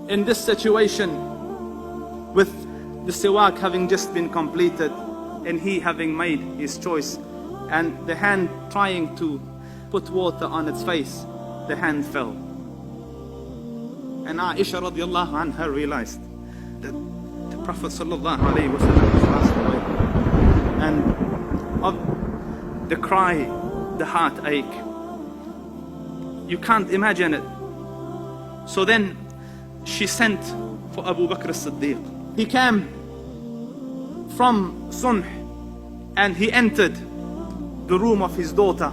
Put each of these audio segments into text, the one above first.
in this situation, with the siwak having just been completed and he having made his choice, and the hand trying to put water on its face, the hand fell. And Aisha radiallahu anha realized that the Prophet sallallahu alayhi wa sallam has passed away. And of the cry, the heartache, you can't imagine it. So then she sent for Abu Bakr as-Siddiq. He came from Sunh and he entered the room of his daughter,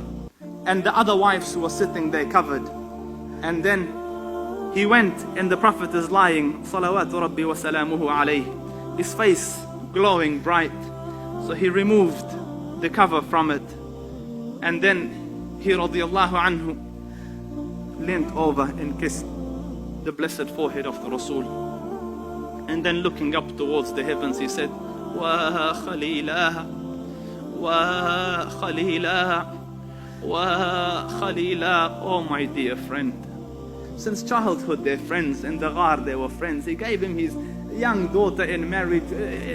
and the other wives who were sitting there covered. And then he went, and the Prophet is lying, salawatu rabbi wa salamuhu alayhi, his face glowing bright. So he removed the cover from it, and then he radiallahu anhu leaned over and kissed the blessed forehead of the Rasul. And then looking up towards the heavens, he said, Wa Khalilah, Wa Khalilah, Wa Khalilah. Oh my dear friend. Since childhood they're friends, in the ghar they were friends. He gave him his young daughter in marriage.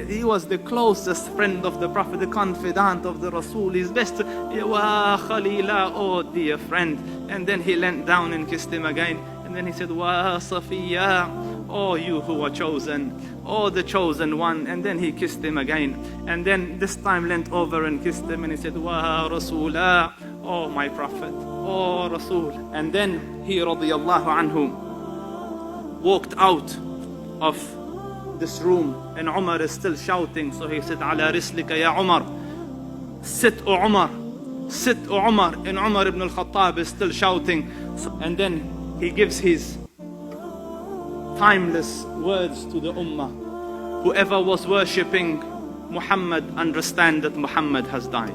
He was the closest friend of the Prophet, the confidant of the Rasul, his best. Wa Khalilah, oh dear friend. And then he leant down and kissed him again. And then he said, Wa Safiya, oh you who are chosen, oh the chosen one. And then he kissed him again. And then this time leant over and kissed him, and he said, Wa Rasulah, oh my Prophet, oh Rasul. And then he radiallahu anhu walked out of this room, and Umar is still shouting. So he said, Ala rislika ya Umar, sit o Umar, sit o Umar. And Umar ibn al-Khattab is still shouting. And then he gives his timeless words to the ummah. Whoever was worshipping Muhammad, understand that Muhammad has died.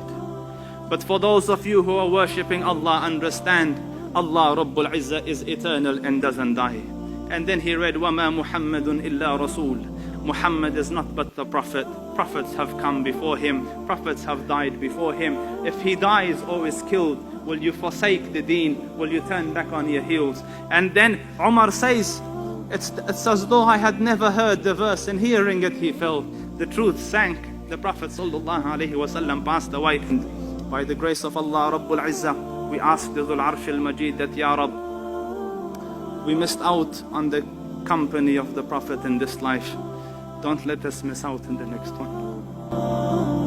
But for those of you who are worshipping Allah, understand Allah Rabbul Izzah is eternal and doesn't die. And then he read, وَمَا مُحَمَّدٌ إِلَّا رَسُولٌ. Muhammad is not but the Prophet. Prophets have come before him. Prophets have died before him. If he dies or is killed, will you forsake the deen? Will you turn back on your heels? And then Umar says, it's as though I had never heard the verse, and hearing it he felt the truth sank. The Prophet sallallahu alaihi wasallam passed away. And by the grace of Allah Rabbul Izzah, we ask the Dhul Arsh al-Majid that, Ya Rabb, we missed out on the company of the Prophet in this life. Don't let us miss out in the next one.